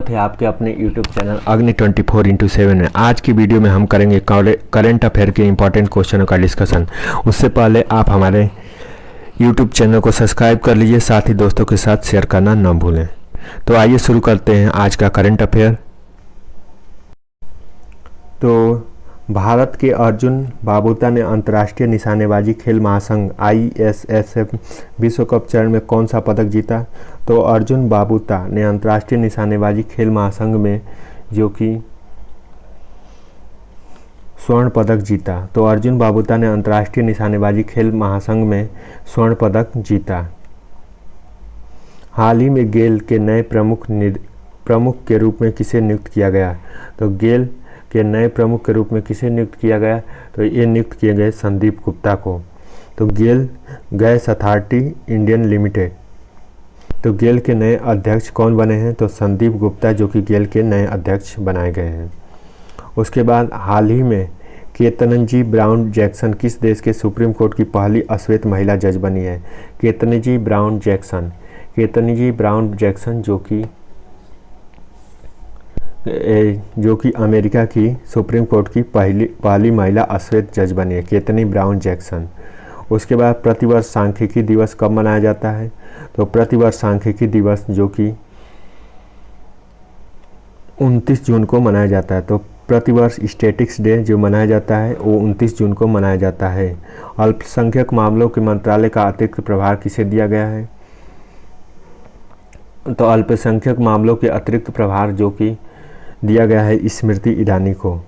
स्वागत है आपके अपने YouTube चैनल अग्नि 24x7 में। आज की वीडियो में हम करेंगे करंट अफेयर के इंपॉर्टेंट क्वेश्चनों का डिस्कशन। उससे पहले आप हमारे YouTube चैनल को सब्सक्राइब कर लीजिए, साथ ही दोस्तों के साथ शेयर करना न भूलें। तो आइए शुरू करते हैं आज का करंट अफेयर। तो भारत के अर्जुन बाबूता ने अंतर्राष्ट्रीय निशानेबाजी खेल महासंघ ISSF विश्व कप चरण में कौन सा पदक जीता? तो अर्जुन बाबूता ने अंतर्राष्ट्रीय निशानेबाजी खेल महासंघ में जो कि स्वर्ण पदक जीता। तो अर्जुन बाबूता ने अंतर्राष्ट्रीय निशानेबाजी खेल महासंघ में स्वर्ण पदक जीता। हाल ही में गेल के नए प्रमुख के रूप में किसे नियुक्त किया गया? तो गेल के नए प्रमुख के रूप में किसे नियुक्त किया गया? तो ये नियुक्त किए गए संदीप गुप्ता को। तो गेल गैस अथॉरिटी इंडियन लिमिटेड। तो गेल के नए अध्यक्ष कौन बने हैं? तो संदीप गुप्ता जो कि गेल के नए अध्यक्ष बनाए गए हैं। उसके बाद हाल ही में केतनजी ब्राउन जैक्सन किस देश के सुप्रीम कोर्ट की पहली अश्वेत महिला जज बनी है? केतनजी ब्राउन जैक्सन जो कि अमेरिका की सुप्रीम कोर्ट की पहली महिला अश्वेत जज बनी है, केतनी ब्राउन जैक्सन। उसके बाद प्रतिवर्ष सांख्यिकी दिवस कब मनाया जाता है? तो प्रतिवर्ष सांख्यिकी दिवस जो कि 29 जून को मनाया जाता है। तो प्रतिवर्ष स्टैटिक्स डे जो मनाया जाता है वो 29 जून को मनाया जाता है। अल्पसंख्यक मामलों के मंत्रालय का अतिरिक्त प्रभार किसे दिया गया है? तो अल्पसंख्यक मामलों के अतिरिक्त प्रभार जो कि दिया गया है स्मृति ईरानी को।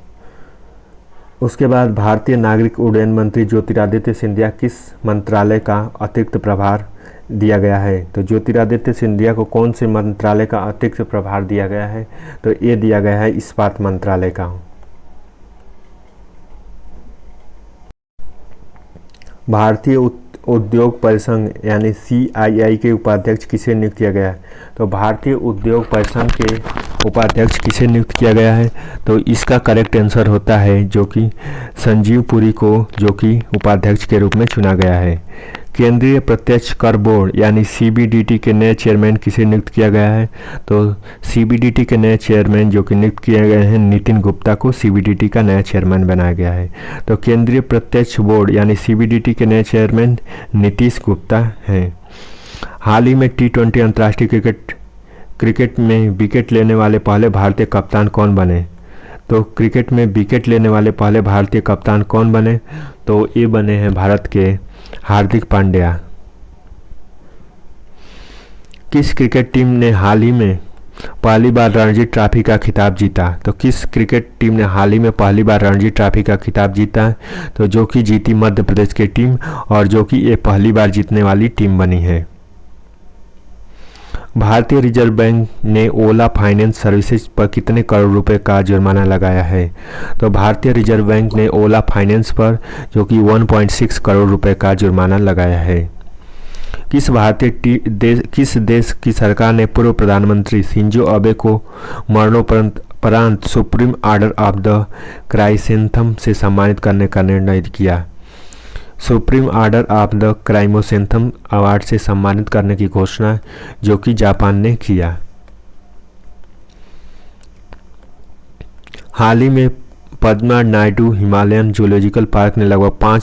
उसके बाद भारतीय नागरिक उड्डयन मंत्री ज्योतिरादित्य सिंधिया किस मंत्रालय का अतिरिक्त प्रभार दिया गया है? तो ज्योतिरादित्य सिंधिया को कौन से मंत्रालय का अतिरिक्त प्रभार दिया गया है? तो ये दिया गया है इस्पात मंत्रालय का। भारतीय उद्योग परिसंघ यानी CII के उपाध्यक्ष किसे नियुक्त किया गया है? तो भारतीय उद्योग परिसंघ के उपाध्यक्ष किसे नियुक्त किया गया है? तो इसका करेक्ट आंसर होता है जो कि संजीव पुरी को जो कि उपाध्यक्ष के रूप में चुना गया है। केंद्रीय प्रत्यक्ष कर बोर्ड यानी CBDT के नए चेयरमैन किसे नियुक्त किया गया है? तो CBDT के नए चेयरमैन जो कि नियुक्त किए गए हैं नितिन गुप्ता को CBDT का नया चेयरमैन बनाया गया है। तो केंद्रीय प्रत्यक्ष बोर्ड यानी CBDT के नए चेयरमैन नीतीश गुप्ता हैं। हाल ही में T20 अंतर्राष्ट्रीय क्रिकेट में विकेट लेने वाले पहले भारतीय कप्तान कौन बने? तो क्रिकेट में विकेट लेने वाले पहले भारतीय कप्तान कौन बने? तो ये बने हैं भारत के हार्दिक पांड्या। किस क्रिकेट टीम ने हाल ही में पहली बार रणजी ट्रॉफी का खिताब जीता? तो किस क्रिकेट टीम ने हाल ही में पहली बार रणजी ट्रॉफी का खिताब जीता है? तो जो कि जीती मध्य प्रदेश की टीम, और जो कि ये पहली बार जीतने वाली टीम बनी है। भारतीय रिजर्व बैंक ने ओला फाइनेंस सर्विसेज पर कितने करोड़ रुपए का जुर्माना लगाया है? तो भारतीय रिजर्व बैंक ने ओला फाइनेंस पर जो कि 1.6 करोड़ रुपए का जुर्माना लगाया है। किस देश की सरकार ने पूर्व प्रधानमंत्री शिंजो आबे को मरणोपरांत Supreme Order of the Chrysanthemum से सम्मानित करने का निर्णय किया? Supreme Order of the Chrysanthemum award से सम्मानित करने की घोषणा जो कि जापान ने किया। हाल ही में Padma Naidu Himalayan zoological park ने लगभग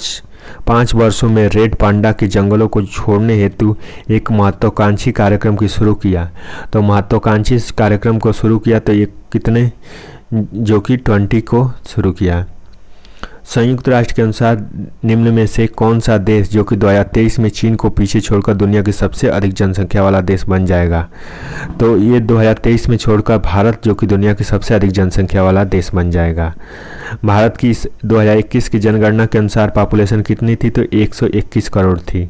पाँच वर्षों में रेड पांडा के जंगलों को छोड़ने हेतु एक महत्वाकांक्षी कार्यक्रम की शुरू किया। तो महत्वाकांक्षी कार्यक्रम को शुरू किया तो ये कितने जो कि 20 को शुरू किया। संयुक्त राष्ट्र के अनुसार निम्न में से कौन सा देश जो कि 2023 में चीन को पीछे छोड़कर दुनिया की सबसे अधिक जनसंख्या वाला देश बन जाएगा? तो ये 2023 में छोड़कर भारत जो कि दुनिया की सबसे अधिक जनसंख्या वाला देश बन जाएगा। भारत की 2021 की जनगणना के अनुसार पॉपुलेशन कितनी थी? तो 121 करोड़ थी।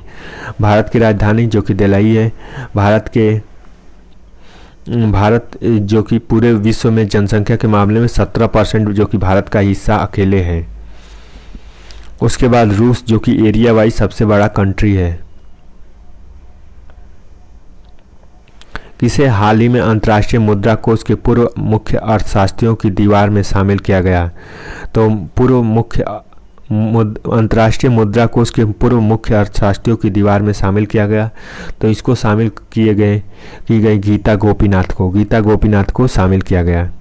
भारत की राजधानी जो कि दिल्ली है। भारत जो कि पूरे विश्व में जनसंख्या के मामले में 17% जो कि भारत का हिस्सा अकेले है। उसके बाद रूस जो कि एरिया वाइज सबसे बड़ा कंट्री है। किसे हाल ही में अंतर्राष्ट्रीय मुद्रा कोष के पूर्व मुख्य अर्थशास्त्रियों की दीवार में शामिल किया गया? तो पूर्व मुख्य अंतर्राष्ट्रीय मुद्रा कोष के पूर्व मुख्य अर्थशास्त्रियों की दीवार में शामिल किया गया। तो इसको शामिल की गई गीता गोपीनाथ को शामिल किया गया।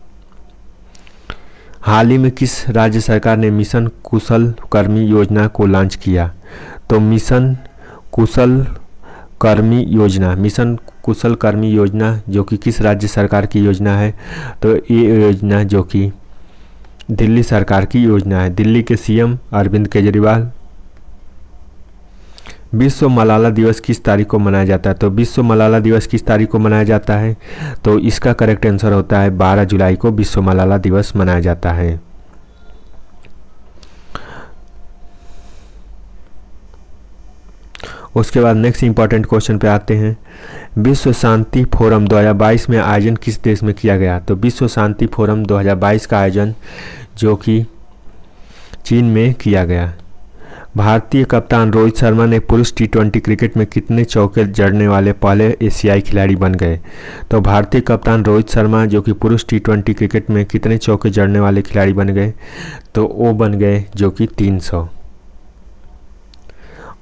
हाल ही में किस राज्य सरकार ने मिशन कुशल कर्मी योजना को लॉन्च किया? तो मिशन कुशल कर्मी योजना जो कि किस राज्य सरकार की योजना है? तो ये योजना जो कि दिल्ली सरकार की योजना है, दिल्ली के सीएम अरविंद केजरीवाल। विश्व मलाला दिवस किस तारीख को मनाया जाता है? तो विश्व मलाला दिवस किस तारीख को मनाया जाता है? तो इसका करेक्ट आंसर होता है 12 जुलाई को विश्व मलाला दिवस मनाया जाता है। उसके बाद नेक्स्ट इंपॉर्टेंट क्वेश्चन पे आते हैं। विश्व शांति फोरम 2022 में आयोजन किस देश में किया गया? तो विश्व शांति फोरम 2022 का आयोजन जो कि चीन में किया गया। भारतीय कप्तान रोहित शर्मा ने पुरुष T20 क्रिकेट में कितने चौके जड़ने वाले पहले एशियाई खिलाड़ी बन गए? तो भारतीय कप्तान रोहित शर्मा जो कि पुरुष T20 क्रिकेट में कितने चौके जड़ने वाले खिलाड़ी बन गए? तो वो बन गए जो कि 300।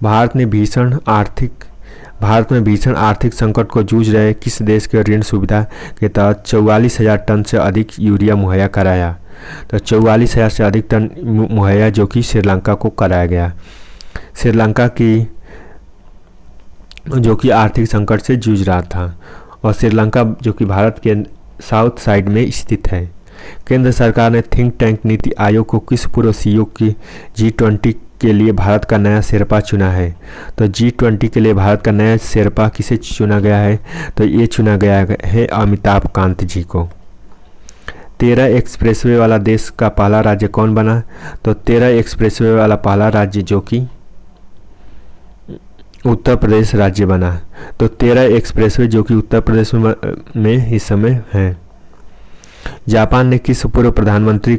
भारत में भीषण आर्थिक संकट को जूझ रहे किस देश के ऋण सुविधा के तहत 44,000 टन से अधिक यूरिया मुहैया कराया? तो 44,000 से अधिक टन मुहैया जो कि श्रीलंका को कराया गया। श्रीलंका की जो कि आर्थिक संकट से जूझ रहा था और श्रीलंका जो कि भारत के साउथ साइड में स्थित है। केंद्र सरकार ने थिंक टैंक नीति आयोग को किस पूर्व सीईओ की G20 के लिए भारत का नया शेरपा चुना है? तो G20 के लिए भारत का नया शेरपा किसे चुना गया है? तो ये चुना गया है अमिताभ कांत जी को। 13 एक्सप्रेसवे वाला देश का पहला राज्य कौन बना? तो 13 एक्सप्रेसवे वाला पहला राज्य जो कि उत्तर प्रदेश राज्य बना। तो 13 एक्सप्रेसवे जो कि उत्तर प्रदेश में इस समय है। जापान ने किस पूर्व प्रधानमंत्री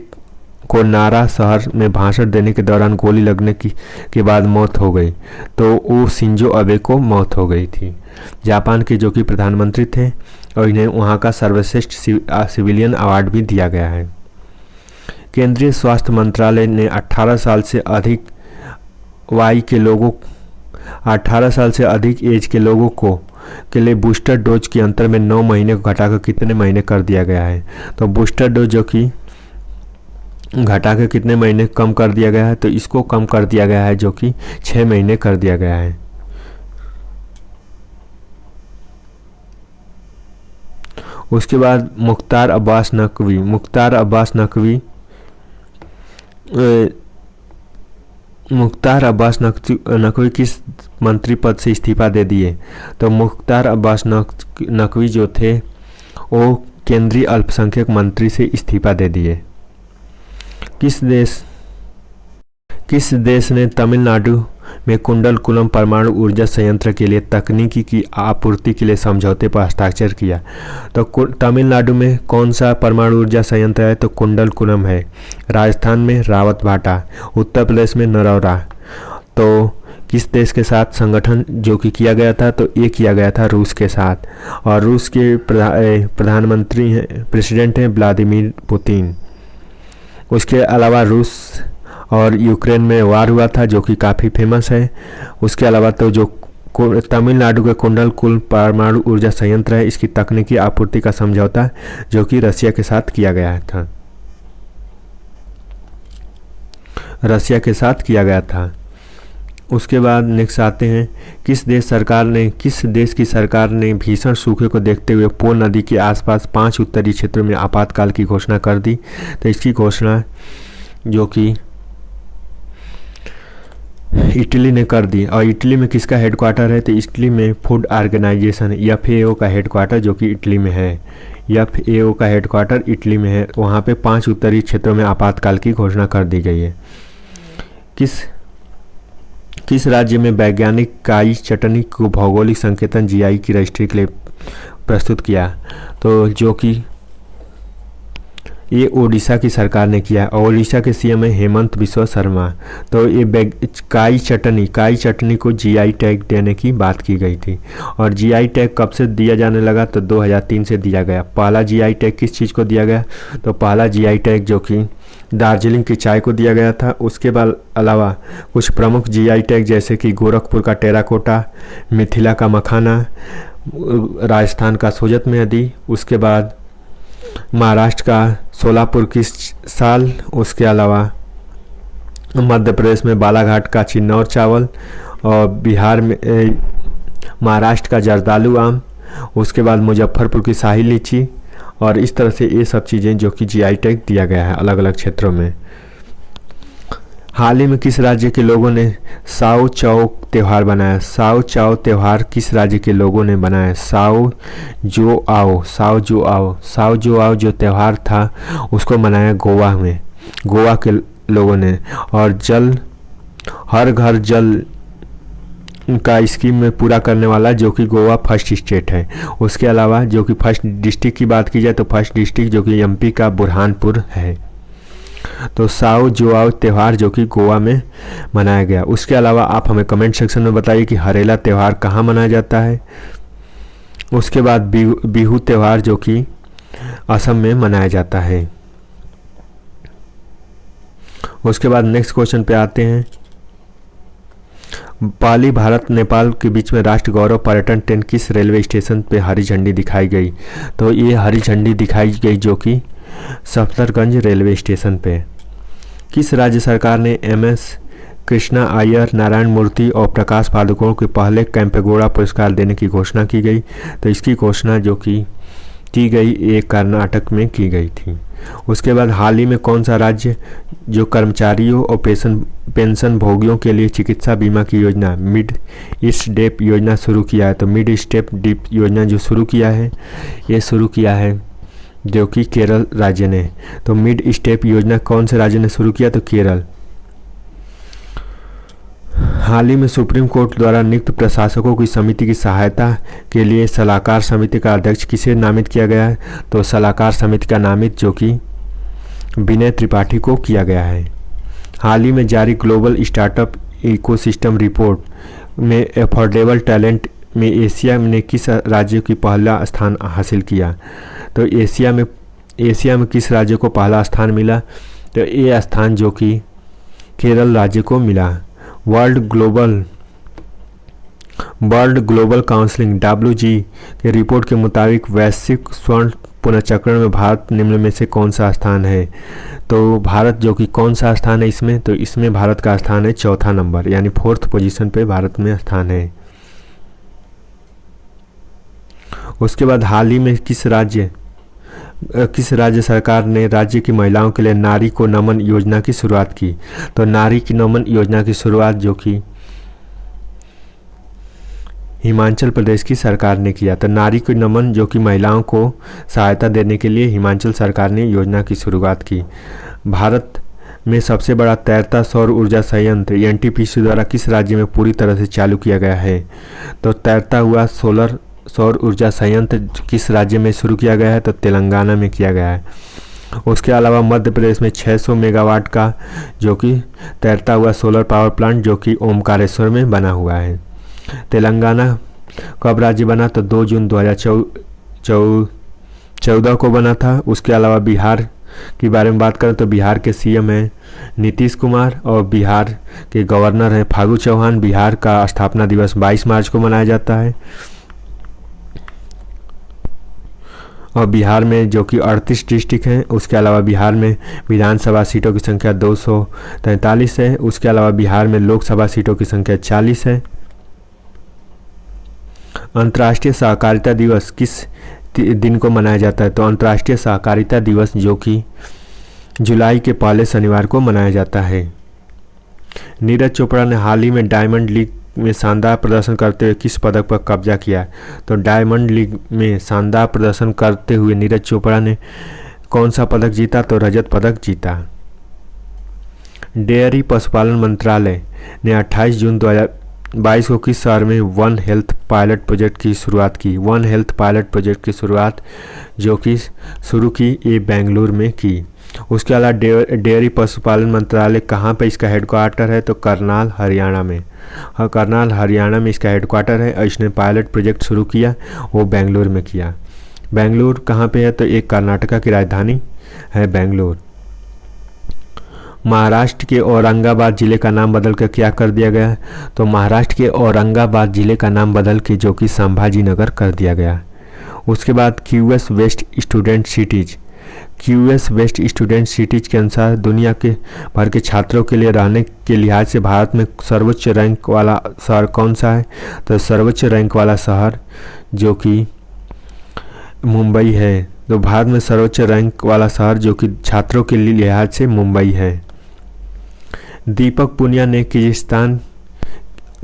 को नारा शहर में भाषण देने के दौरान गोली लगने के बाद मौत हो गई? तो वो शिंजो अबे को मौत हो गई थी। जापान के जो कि प्रधानमंत्री थे और इन्हें वहाँ का सर्वश्रेष्ठ सिविलियन अवार्ड भी दिया गया है। केंद्रीय स्वास्थ्य मंत्रालय ने 18 साल से अधिक एज के लोगों को के लिए बूस्टर डोज के अंतर में 9 महीने को घटाकर कितने महीने कर दिया गया है? तो बूस्टर डोज जो कि घटा के कितने महीने कम कर दिया गया है? तो इसको कम कर दिया गया है जो कि 6 महीने कर दिया गया है। उसके बाद मुख्तार अब्बास नकवी किस मंत्री पद से इस्तीफा दे दिए? तो मुख्तार अब्बास नकवी जो थे वो केंद्रीय अल्पसंख्यक मंत्री से इस्तीफा दे दिए। किस देश ने तमिलनाडु में कुंडलकुलम परमाणु ऊर्जा संयंत्र के लिए तकनीकी की आपूर्ति के लिए समझौते पर हस्ताक्षर किया? तो तमिलनाडु में कौन सा परमाणु ऊर्जा संयंत्र है? तो कुंडलकुलम है। राजस्थान में रावतभाटा, उत्तर प्रदेश में नरौरा। तो किस देश के साथ संगठन जो कि किया गया था? तो ये किया गया था रूस के साथ और रूस के प्रेसिडेंट हैं व्लादिमीर पुतिन। उसके अलावा रूस और यूक्रेन में वार हुआ था जो कि काफ़ी फेमस है। उसके अलावा तो जो तमिलनाडु के कुंडलकुलम परमाणु ऊर्जा संयंत्र है इसकी तकनीकी आपूर्ति का समझौता जो कि रसिया के साथ किया गया था। उसके बाद नेक्स्ट आते हैं किस देश की सरकार ने भीषण सूखे को देखते हुए पो नदी के आसपास 5 उत्तरी क्षेत्रों में आपातकाल की घोषणा कर दी? तो इसकी घोषणा जो कि इटली ने कर दी। और इटली में किसका हेडक्वार्टर है? तो इटली में फूड ऑर्गेनाइजेशन FAO का हेडक्वार्टर जो कि इटली में है। FAO का हेडक्वार्टर इटली में है। वहाँ पे 5 उत्तरी क्षेत्रों में आपातकाल की घोषणा कर दी गई है। किस राज्य में वैज्ञानिक काई चटनी को भौगोलिक संकेतन GI की रजिस्ट्री के लिए प्रस्तुत किया? तो जो कि ये ओडिशा की सरकार ने किया और ओडिशा के सीएम है हेमंत बिस्वा शर्मा। तो ये काई चटनी को जीआई टैग देने की बात की गई थी। और जीआई टैग कब से दिया जाने लगा? तो 2003 से दिया गया। पहला जीआई टैग किस चीज़ को दिया गया? तो पहला जीआई टैग जो कि दार्जिलिंग की चाय को दिया गया था। उसके बाद अलावा कुछ प्रमुख जीआई टैग जैसे कि गोरखपुर का टेराकोटा, मिथिला का मखाना, राजस्थान का सोजत मेहंदी, उसके बाद महाराष्ट्र का सोलापुर की साल, उसके अलावा मध्य प्रदेश में बालाघाट का चिन्नौर चावल, और बिहार में महाराष्ट्र का जर्दालू आम, उसके बाद मुजफ्फरपुर की शाही लीची। और इस तरह से ये सब चीज़ें जो कि जीआई टैग दिया गया है अलग अलग क्षेत्रों में। हाल ही में किस राज्य के लोगों ने साओ चाओ त्यौहार बनाया? साओ चाओ त्यौहार किस राज्य के लोगों ने बनाया? साओ जो आओ जो त्यौहार था उसको मनाया गोवा में, गोवा के लोगों ने। और हर घर जल का स्कीम में पूरा करने वाला जो कि गोवा फर्स्ट स्टेट है। उसके अलावा जो कि फर्स्ट डिस्ट्रिक्ट की बात की जाए तो फर्स्ट डिस्ट्रिक्ट जो कि एमपी का बुरहानपुर है। तो साओ जुआओ त्यौहार जो कि गोवा में मनाया गया। उसके अलावा आप हमें कमेंट सेक्शन में बताइए कि हरेला त्यौहार कहाँ मनाया जाता है। उसके बाद बिहू त्यौहार जो कि असम में मनाया जाता है। उसके बाद नेक्स्ट क्वेश्चन पे आते हैं। पाली भारत नेपाल के बीच में राष्ट्र गौरव पर्यटन ट्रेन किस रेलवे स्टेशन पे हरी झंडी दिखाई गई? तो ये हरी झंडी दिखाई गई जो कि सफदरगंज रेलवे स्टेशन पे। किस राज्य सरकार ने एमएस कृष्णा अय्यर, नारायण मूर्ति और प्रकाश पादुकोण के पहले कैंपेगौड़ा पुरस्कार देने की घोषणा की गई? तो इसकी घोषणा जो की गई ये कर्नाटक में की गई थी। उसके बाद हाल ही में कौन सा राज्य जो कर्मचारियों और पेंशन भोगियों के लिए चिकित्सा बीमा की योजना मिड स्टेप योजना शुरू किया है? तो मिड स्टेप डीप योजना जो शुरू किया है ये शुरू किया है जो कि केरल राज्य ने। तो मिड स्टेप योजना कौन से राज्य ने शुरू किया? तो केरल। हाल ही में सुप्रीम कोर्ट द्वारा नियुक्त प्रशासकों की समिति की सहायता के लिए सलाहकार समिति का अध्यक्ष किसे नामित किया गया है? तो सलाहकार समिति का नामित जो कि विनय त्रिपाठी को किया गया है। हाल ही में जारी ग्लोबल स्टार्टअप इकोसिस्टम रिपोर्ट में अफोर्डेबल टैलेंट में एशिया ने किस राज्य की पहला स्थान हासिल किया? तो एशिया में किस राज्य को पहला स्थान मिला? तो ये स्थान जो कि केरल राज्य को मिला। वर्ल्ड ग्लोबल काउंसिलिंग WG के रिपोर्ट के मुताबिक वैश्विक स्वर्ण पुनर्चक्रण में भारत निम्न में से कौन सा स्थान है? तो भारत जो कि कौन सा स्थान है इसमें? तो इसमें भारत का स्थान है चौथा नंबर, यानी 4th पोजीशन पे भारत में स्थान है। उसके बाद हाल ही में किस राज्य सरकार ने राज्य की महिलाओं के लिए नारी को नमन योजना की शुरुआत की? तो नारी की नमन योजना की शुरुआत जो कि हिमाचल प्रदेश की सरकार ने किया। तो नारी को नमन जो कि महिलाओं को सहायता देने के लिए हिमाचल सरकार ने योजना की शुरुआत की। भारत में सबसे बड़ा तैरता सौर ऊर्जा संयंत्र NTPC द्वारा किस राज्य में पूरी तरह से चालू किया गया है? तो तैरता हुआ सौर ऊर्जा संयंत्र किस राज्य में शुरू किया गया है? तो तेलंगाना में किया गया है। उसके अलावा मध्य प्रदेश में 600 मेगावाट का जो कि तैरता हुआ सोलर पावर प्लांट जो कि ओमकारेश्वर में बना हुआ है। तेलंगाना कब राज्य बना? तो 2 जून 2014 को बना था। उसके अलावा बिहार के बारे में बात करें तो बिहार के CM हैं नीतीश कुमार और बिहार के गवर्नर हैं फागू चौहान। बिहार का स्थापना दिवस 22 मार्च को मनाया जाता है। और बिहार में जो कि 38 डिस्ट्रिक्ट हैं। उसके अलावा बिहार में विधानसभा सीटों की संख्या 243 है। उसके अलावा बिहार में लोकसभा सीटों की संख्या 40 है। अंतर्राष्ट्रीय सहकारिता दिवस किस दिन को मनाया जाता है? तो अंतर्राष्ट्रीय सहकारिता दिवस जो कि जुलाई के पहले शनिवार को मनाया जाता है। नीरज चोपड़ा ने हाल ही में डायमंड लीग में शानदार प्रदर्शन करते हुए किस पदक पर कब्जा किया? तो डायमंड लीग में शानदार प्रदर्शन करते हुए नीरज चोपड़ा ने कौन सा पदक जीता? तो रजत पदक जीता। डेयरी पशुपालन मंत्रालय ने 28 जून 2022 को किस शहर में वन हेल्थ पायलट प्रोजेक्ट की शुरुआत की? वन हेल्थ पायलट प्रोजेक्ट की शुरुआत जो कि शुरू की ये बेंगलुरु में की। उसके अलावा डेयरी पशुपालन मंत्रालय कहाँ पे इसका हेडक्वार्टर है? तो करनाल हरियाणा में। हाँ, करनाल हरियाणा में इसका हेडक्वार्टर है और इसने पायलट प्रोजेक्ट शुरू किया वो बेंगलुरु में किया। बेंगलुरु कहाँ पे है? तो एक कर्नाटका की राजधानी है बेंगलुरु। महाराष्ट्र के औरंगाबाद ज़िले का नाम बदल कर क्या कर दिया गया है? तो महाराष्ट्र के औरंगाबाद ज़िले का नाम बदल के जो कि संभाजी नगर कर दिया गया। उसके बाद QS best student cities. QS best student cities के अनुसार दुनिया के भर के छात्रों के लिए रहने के लिहाज से भारत में सर्वोच्च रैंक वाला शहर कौन सा है? तो सर्वोच्च रैंक वाला शहर जो कि मुंबई है। तो भारत में सर्वोच्च रैंक वाला शहर जो कि छात्रों के लिए लिहाज से मुंबई है। दीपक पुनिया ने किर्गिस्तान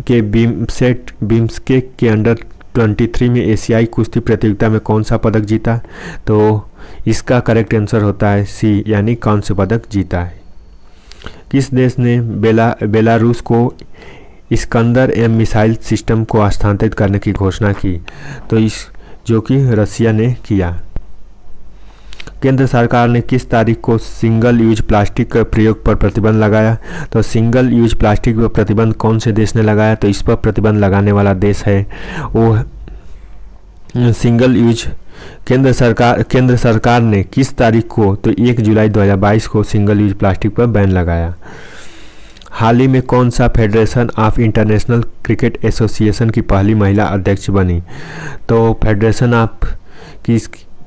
के बिम्स्टेक के अंडर 23 में एशियाई कुश्ती प्रतियोगिता में कौन सा पदक जीता? तो इसका करेक्ट आंसर होता है सी, यानी कांस्य पदक जीता है। किस देश ने बेलारूस को इस्कंदर एम मिसाइल सिस्टम को हस्तांतरित करने की घोषणा की? तो इस जो कि रसिया ने किया। केंद्र सरकार ने किस तारीख को सिंगल यूज प्लास्टिक के प्रयोग पर प्रतिबंध लगाया? तो सिंगल यूज प्लास्टिक पर प्रतिबंध कौन से देश ने लगाया? तो इस पर प्रतिबंध लगाने वाला देश है वो सिंगल यूज केंद्र सरकार ने किस तारीख को? तो 1 जुलाई 2022 को सिंगल यूज प्लास्टिक पर बैन लगाया। हाल ही में कौन सा federation of international cricket association की पहली महिला अध्यक्ष बनी? तो फेडरेशन ऑफ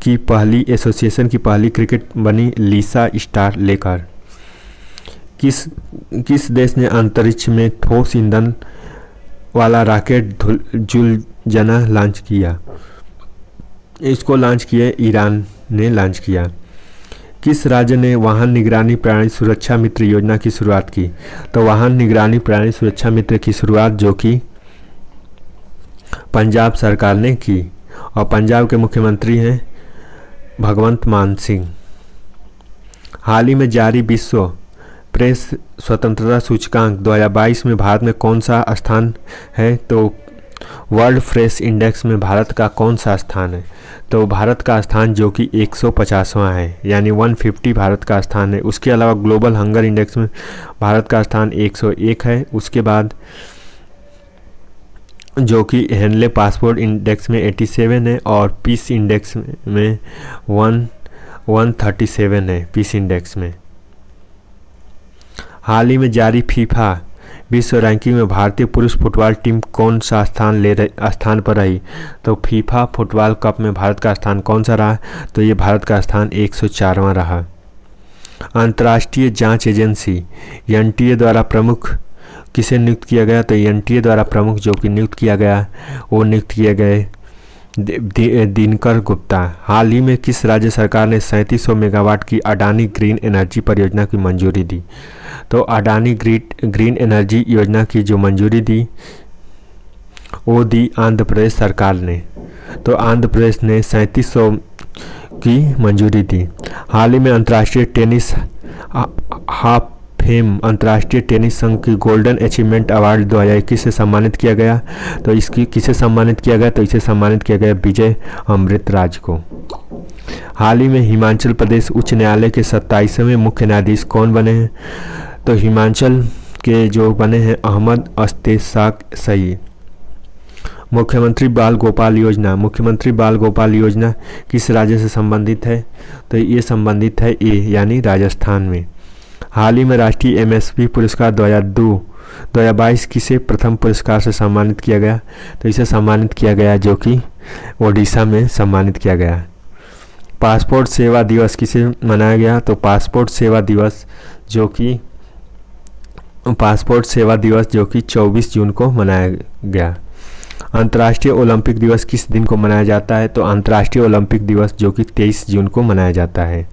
की पहली एसोसिएशन की पहली क्रिकेट बनी लिसा स्टार लेकर। किस देश ने अंतरिक्ष में ठोस ईंधन वाला रॉकेट जुलजना लॉन्च किया? इसको लॉन्च किया ईरान ने लॉन्च किया। किस राज्य ने वाहन निगरानी प्रणाली सुरक्षा मित्र योजना की शुरुआत की? तो वाहन निगरानी प्रणाली सुरक्षा मित्र की शुरुआत जो कि पंजाब सरकार ने की और पंजाब के मुख्यमंत्री हैं भगवंत मान सिंह। हाल ही में जारी विश्व प्रेस स्वतंत्रता सूचकांक 2022 में भारत में कौन सा स्थान है? तो वर्ल्ड प्रेस इंडेक्स में भारत का कौन सा स्थान है? तो भारत का स्थान जो कि 150वां है, यानी 150 भारत का स्थान है। उसके अलावा ग्लोबल हंगर इंडेक्स में भारत का स्थान 101 है। उसके बाद जो कि हेनले पासपोर्ट इंडेक्स में 87 है और पीस इंडेक्स में 137 है पीस इंडेक्स में। हाल ही में जारी फीफा विश्व रैंकिंग में भारतीय पुरुष फुटबॉल टीम कौन सा स्थान पर रही? तो फीफा फुटबॉल कप में भारत का स्थान कौन सा रहा? तो ये भारत का स्थान 104वां रहा। अंतर्राष्ट्रीय जांच एजेंसी एनटीए द्वारा प्रमुख किसे नियुक्त किया गया? तो एनटीए द्वारा प्रमुख जो कि नियुक्त किया गया वो नियुक्त किए गए दिनकर गुप्ता। हाल ही में किस राज्य सरकार ने 3700 मेगावाट की अडानी ग्रीन एनर्जी परियोजना की मंजूरी दी? तो अडानी ग्रीन एनर्जी योजना की जो मंजूरी दी वो दी आंध्र प्रदेश सरकार ने। तो आंध्र प्रदेश ने 3700 की मंजूरी दी। हाल ही में अंतर्राष्ट्रीय टेनिस अंतर्राष्ट्रीय टेनिस संघ की गोल्डन अचीवमेंट अवार्ड 2021 से सम्मानित किया गया। तो इसकी किसे सम्मानित किया गया? तो इसे सम्मानित किया गया विजय अमृतराज को। हाल ही में हिमाचल प्रदेश उच्च न्यायालय के 27वें मुख्य न्यायाधीश कौन बने हैं? तो हिमाचल के जो बने हैं अहमद अस्तेशाक सही। मुख्यमंत्री बाल गोपाल योजना किस राज्य से संबंधित है? तो ये संबंधित है यानी राजस्थान में। हाल ही में राष्ट्रीय एमएसपी पुरस्कार 2022 किसे प्रथम पुरस्कार से सम्मानित किया गया? तो इसे सम्मानित किया गया जो कि ओडिशा में सम्मानित किया गया। पासपोर्ट सेवा दिवस किसे मनाया गया? तो पासपोर्ट सेवा दिवस जो कि 24 जून को मनाया गया। अंतर्राष्ट्रीय ओलंपिक दिवस किस दिन को मनाया जाता है? तो अंतर्राष्ट्रीय ओलंपिक दिवस जो कि 23 जून को मनाया जाता है।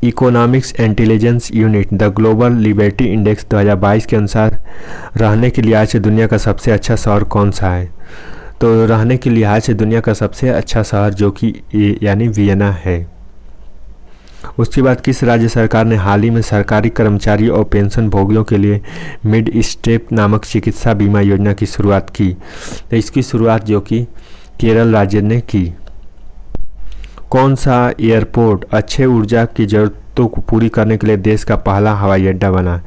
Economics intelligence unit the global liberty index 2022 के अनुसार रहने के लिहाज से दुनिया का सबसे अच्छा शहर कौन सा है? तो रहने के लिहाज से दुनिया का सबसे अच्छा शहर जो कि यानी वियना है। उसके बाद किस राज्य सरकार ने हाल ही में सरकारी कर्मचारी और पेंशन भोगियों के लिए मिड स्टेप नामक चिकित्सा बीमा योजना की शुरुआत की? तो इसकी शुरुआत जो कि केरल राज्य ने की। कौन सा एयरपोर्ट अक्षय ऊर्जा की ज़रूरतों को पूरी करने के लिए देश का पहला हवाई अड्डा बना?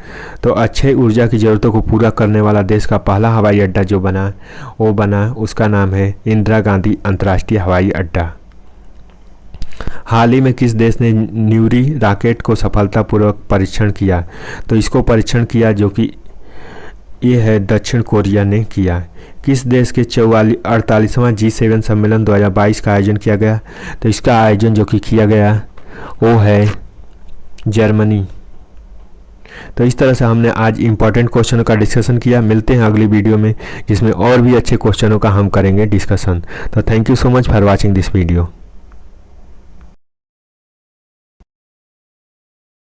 तो अक्षय ऊर्जा की ज़रूरतों को पूरा करने वाला देश का पहला हवाई अड्डा जो बना वो बना उसका नाम है इंदिरा गांधी अंतर्राष्ट्रीय हवाई अड्डा। हाल ही में किस देश ने न्यूरी रॉकेट को सफलतापूर्वक परीक्षण किया? तो इसको परीक्षण किया जो कि ये है दक्षिण कोरिया ने किया। किस देश के 48वां G7 सम्मेलन 2022 का आयोजन किया गया? तो इसका आयोजन जो कि किया गया वो है जर्मनी। तो इस तरह से हमने आज इम्पॉर्टेंट क्वेश्चनों का डिस्कशन किया। मिलते हैं अगली वीडियो में जिसमें और भी अच्छे क्वेश्चनों का हम करेंगे डिस्कशन। तो thank you so much for watching this video.